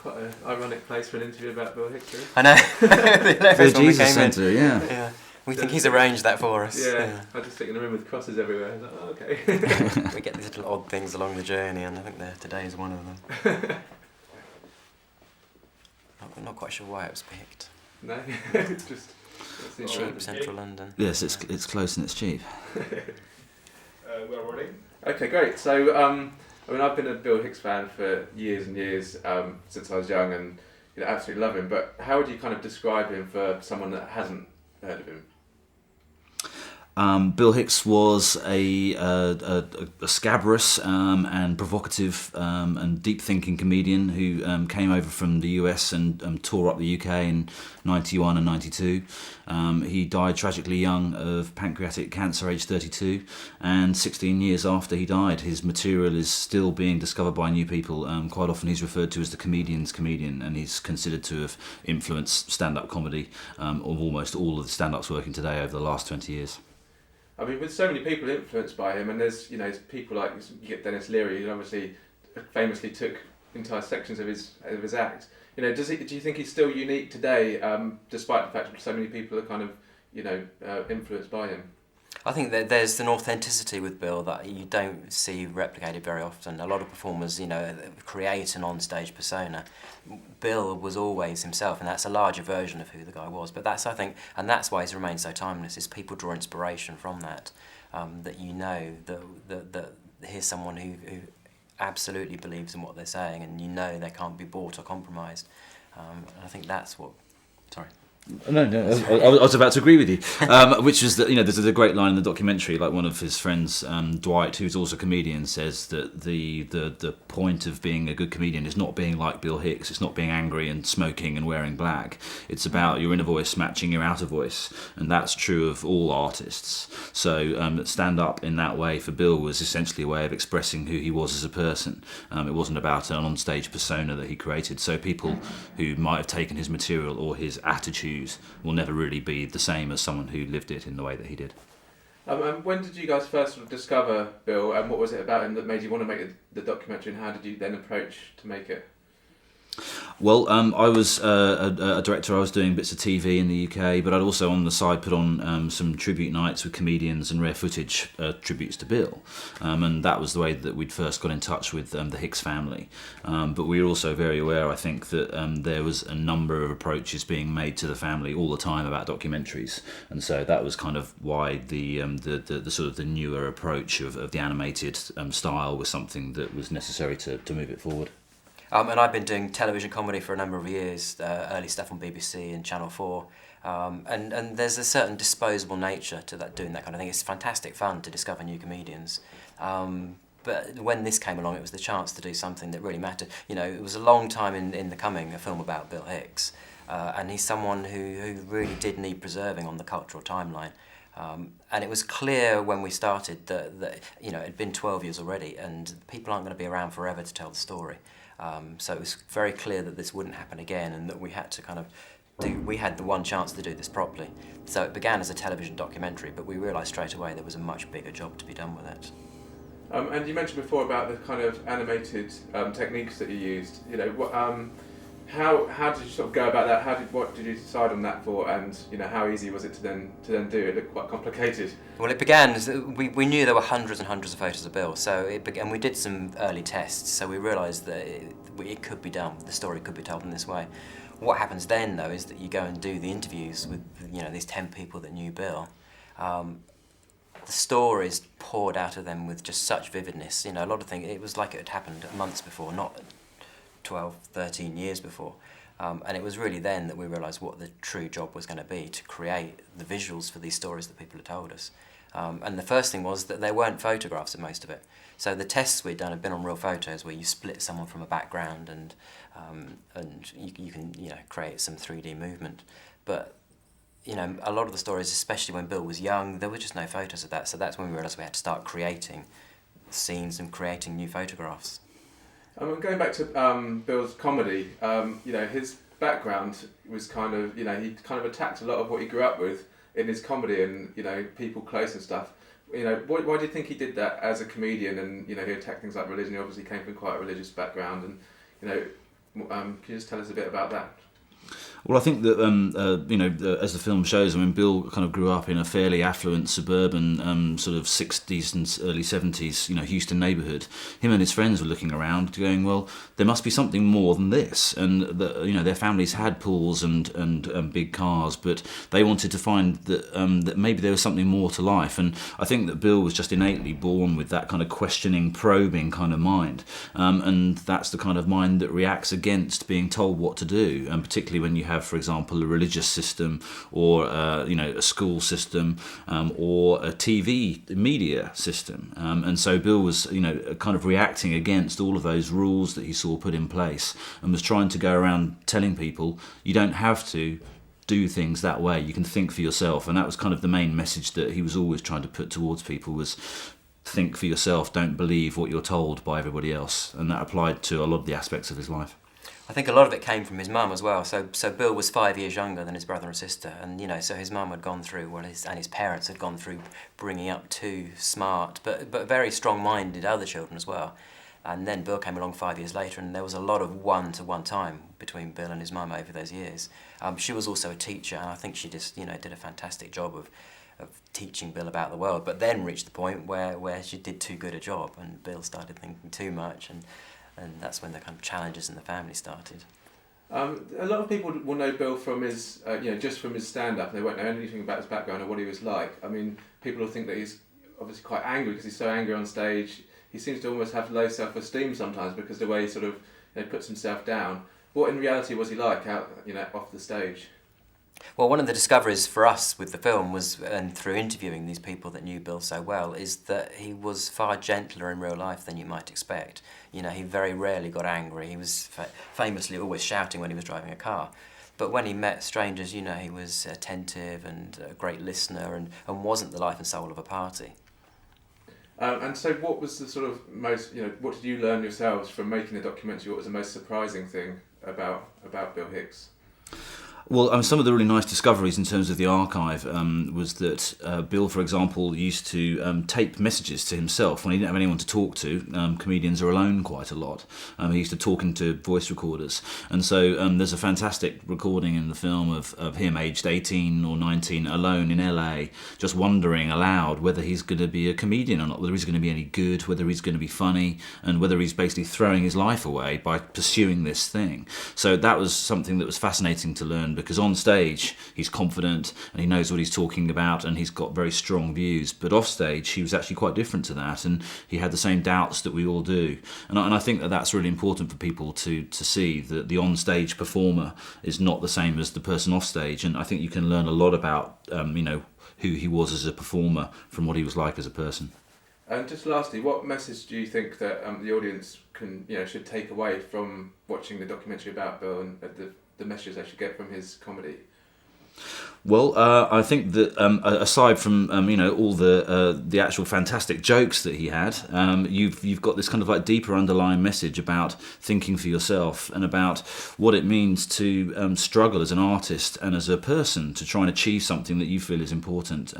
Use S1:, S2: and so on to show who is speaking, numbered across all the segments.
S1: quite an ironic place for an interview about Bill Hicks. Really.
S2: I know.
S3: The Jesus Centre,
S2: Yeah. We think he's arranged that for us.
S1: Yeah. I just sit in a room with crosses everywhere. I was like, oh, okay.
S2: We get these little odd things along the journey, and I think today is one of them. I'm not quite sure why it was picked.
S1: No, it's just
S2: cheap central London.
S3: Yes, it's close and it's cheap.
S1: We're rolling. Okay, great. So, I mean, I've been a Bill Hicks fan for years and years, since I was young, and absolutely love him. But how would you kind of describe him for someone that hasn't heard of him?
S3: Bill Hicks was a scabrous and provocative and deep-thinking comedian who came over from the US and tore up the UK in 91 and 92. He died tragically young of pancreatic cancer, aged 32, and 16 years after he died, his material is still being discovered by new people. Quite often he's referred to as the comedian's comedian, and he's considered to have influenced stand-up comedy of almost all of the stand-ups working today over the last 20 years.
S1: I mean, with so many people influenced by him, and there's people like you get Dennis Leary, who obviously famously took entire sections of his act. Do you think he's still unique today, despite the fact that so many people are kind of influenced by him?
S2: I think that there's an authenticity with Bill that you don't see replicated very often. A lot of performers, create an on-stage persona. Bill was always himself, and that's a larger version of who the guy was. But that's, I think, and that's why he's remained so timeless, is people draw inspiration from that, that that here's someone who absolutely believes in what they're saying, and they can't be bought or compromised. And I think that's what... Sorry.
S3: No, I was about to agree with you, which is that there's a great line in the documentary. Like one of his friends, Dwight, who's also a comedian, says that the point of being a good comedian is not being like Bill Hicks. It's not being angry and smoking and wearing black. It's about your inner voice matching your outer voice, and that's true of all artists. So stand up in that way for Bill was essentially a way of expressing who he was as a person. It wasn't about an on-stage persona that he created. So people who might have taken his material or his attitude will never really be the same as someone who lived it in the way that he did.
S1: When did you guys first sort of discover Bill, and what was it about him that made you want to make the documentary, and how did you then approach to make it?
S3: Well, I was a director. I was doing bits of TV in the UK, but I'd also on the side put on some tribute nights with comedians and rare footage tributes to Bill, and that was the way that we'd first got in touch with the Hicks family. But we were also very aware, I think, that there was a number of approaches being made to the family all the time about documentaries, and so that was kind of why the sort of the newer approach of the animated style was something that was necessary to move it forward.
S2: And I've been doing television comedy for a number of years, early stuff on BBC and Channel 4, and there's a certain disposable nature to doing that kind of thing. It's fantastic fun to discover new comedians, but when this came along, it was the chance to do something that really mattered. It was a long time in the coming, a film about Bill Hicks, and he's someone who really did need preserving on the cultural timeline. And it was clear when we started that it had been 12 years already, and people aren't going to be around forever to tell the story. So it was very clear that this wouldn't happen again, and that we had to we had the one chance to do this properly. So it began as a television documentary, but we realised straight away there was a much bigger job to be done with it.
S1: And you mentioned before about the kind of animated techniques that you used. How did you sort of go about that? What did you decide on that for? And how easy was it to then do? It looked quite complicated.
S2: Well, it began. We knew there were hundreds and hundreds of photos of Bill. So it began. We did some early tests. So we realised that it could be done. The story could be told in this way. What happens then, though, is that you go and do the interviews with these 10 people that knew Bill. The stories poured out of them with just such vividness. A lot of things. It was like it had happened months before, not 12, 13 years before. And it was really then that we realised what the true job was going to be, to create the visuals for these stories that people had told us. And the first thing was that there weren't photographs of most of it. So the tests we'd done had been on real photos where you split someone from a background and you can create some 3D movement. But a lot of the stories, especially when Bill was young, there were just no photos of that. So that's when we realised we had to start creating scenes and creating new photographs.
S1: Going back to Bill's comedy, his background was kind of, he kind of attacked a lot of what he grew up with in his comedy, and people close and stuff. Why do you think he did that as a comedian? And he attacked things like religion. He obviously came from quite a religious background, and Can you just tell us a bit about that?
S3: Well, I think that as the film shows, I mean, Bill kind of grew up in a fairly affluent suburban sort of 60s and early 70s, Houston neighbourhood. Him and his friends were looking around, going, well, there must be something more than this. And their families had pools and big cars, but they wanted to find that maybe there was something more to life. And I think that Bill was just innately born with that kind of questioning, probing kind of mind, and that's the kind of mind that reacts against being told what to do, and particularly when you have, for example, a religious system or a school system or a TV media system, and so Bill was kind of reacting against all of those rules that he saw put in place, and was trying to go around telling people you don't have to do things that way, you can think for yourself. And that was kind of the main message that he was always trying to put towards people, was think for yourself, don't believe what you're told by everybody else. And that applied to a lot of the aspects of his life.
S2: I think a lot of it came from his mum as well. So Bill was 5 years younger than his brother and sister, and so his mum had gone through, and his parents had gone through bringing up two smart but very strong-minded other children as well. And then Bill came along 5 years later, and there was a lot of one-to-one time between Bill and his mum over those years. She was also a teacher, and I think she just did a fantastic job of teaching Bill about the world, but then reached the point where she did too good a job, and Bill started thinking too much, and that's when the kind of challenges in the family started.
S1: A lot of people will know Bill from his, just from his stand-up. They won't know anything about his background or what he was like. I mean, people will think that he's obviously quite angry because he's so angry on stage. He seems to almost have low self-esteem sometimes because the way he sort of puts himself down. What in reality was he like out, off the stage?
S2: Well, one of the discoveries for us with the film was, and through interviewing these people that knew Bill so well, is that he was far gentler in real life than you might expect. He very rarely got angry. He was famously always shouting when he was driving a car. But when he met strangers, he was attentive and a great listener, and wasn't the life and soul of a party.
S1: And so what was the sort of most, what did you learn yourselves from making the documentary? What was the most surprising thing about Bill Hicks?
S3: Well, some of the really nice discoveries in terms of the archive was that Bill, for example, used to tape messages to himself when he didn't have anyone to talk to. Comedians are alone quite a lot. He used to talk into voice recorders. And so there's a fantastic recording in the film of him aged 18 or 19 alone in LA, just wondering aloud whether he's going to be a comedian or not, whether he's going to be any good, whether he's going to be funny, and whether he's basically throwing his life away by pursuing this thing. So that was something that was fascinating to learn, because on stage he's confident and he knows what he's talking about and he's got very strong views, but off stage he was actually quite different to that, and he had the same doubts that we all do. And I think that that's really important for people to see, that the on-stage performer is not the same as the person off stage. And I think you can learn a lot about who he was as a performer from what he was like as a person.
S1: And just lastly, what message do you think that the audience should take away from watching the documentary about Bill, and the messages they should get from his comedy?
S3: Well, I think that aside from all the actual fantastic jokes that he had, you've got this kind of like deeper underlying message about thinking for yourself and about what it means to struggle as an artist and as a person to try and achieve something that you feel is important.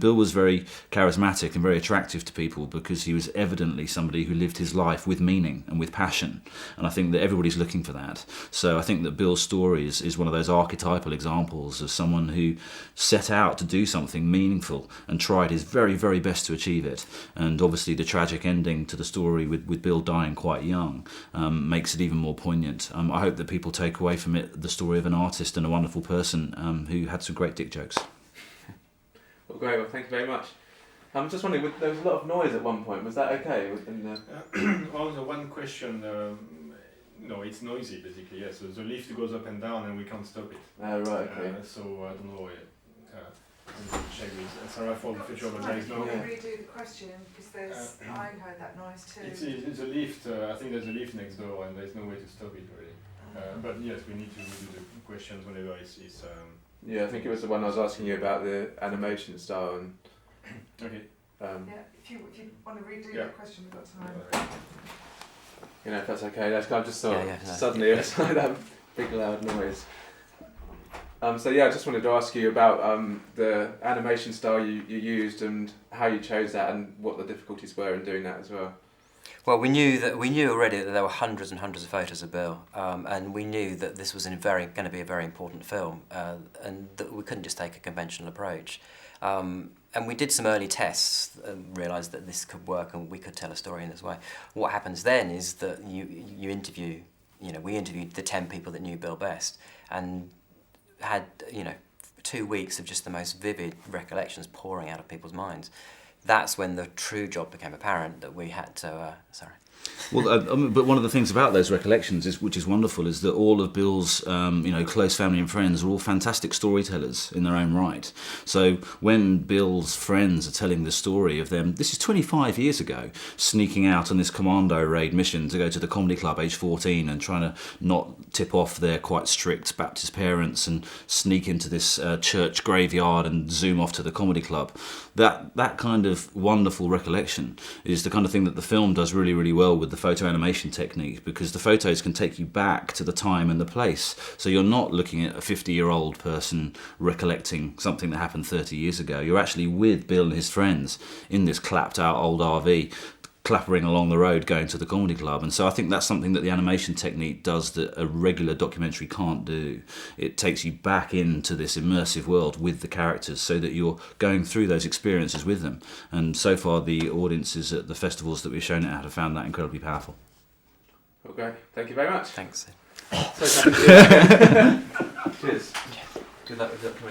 S3: Bill was very charismatic and very attractive to people because he was evidently somebody who lived his life with meaning and with passion, and I think that everybody's looking for that. So I think that Bill's story is one of those archetypal examples of someone who set out to do something meaningful and tried his very, very best to achieve it. And obviously the tragic ending to the story with Bill dying quite young makes it even more poignant. I hope that people take away from it the story of an artist and a wonderful person who had some great dick jokes.
S1: Well, great. Well, thank you very much. I'm just wondering, there was a lot of noise at one point. Was that okay?
S4: Well, the one question, no, it's noisy basically. Yeah, so the lift goes up and down and we can't stop it.
S1: Oh, right, okay.
S4: So I don't know. Check with Sarah for the future, but there is no.
S5: Can we redo the question, because I heard that noise too.
S4: It's a lift. I think there's a lift next door and there's no way to stop it really. But yes, we need to redo the questions whenever it's.
S1: Yeah, I think it was the one I was asking you about, the animation style and.
S4: Okay.
S5: If you want to redo the question, we've got time.
S1: If that's okay. I just saw
S2: no.
S1: suddenly it was like that big loud noise. I just wanted to ask you about the animation style you used and how you chose that and what the difficulties were in doing that as well.
S2: Well, we knew already that there were hundreds and hundreds of photos of Bill, and we knew that this was going to be a very important film, and that we couldn't just take a conventional approach. And we did some early tests and realised that this could work and we could tell a story in this way. What happens then is that you interview, we interviewed the 10 people that knew Bill best and had, 2 weeks of just the most vivid recollections pouring out of people's minds. That's when the true job became apparent that we had to,
S3: Well, but one of the things about those recollections, which is wonderful, is that all of Bill's, close family and friends are all fantastic storytellers in their own right. So when Bill's friends are telling the story of them, this is 25 years ago, sneaking out on this commando raid mission to go to the comedy club, age 14, and trying to not tip off their quite strict Baptist parents and sneak into this church graveyard and zoom off to the comedy club. That kind of wonderful recollection is the kind of thing that the film does really, really well with the photo animation technique, because the photos can take you back to the time and the place. So you're not looking at a 50-year-old person recollecting something that happened 30 years ago. You're actually with Bill and his friends in this clapped out old RV, clappering along the road going to the comedy club. And so I think that's something that the animation technique does that a regular documentary can't do. It takes you back into this immersive world with the characters so that you're going through those experiences with them. And so far the audiences at the festivals that we've shown it at have found that incredibly powerful.
S1: Okay, thank you very much.
S2: Thanks.
S1: So happy to do that again. Cheers. Good luck with the documentary.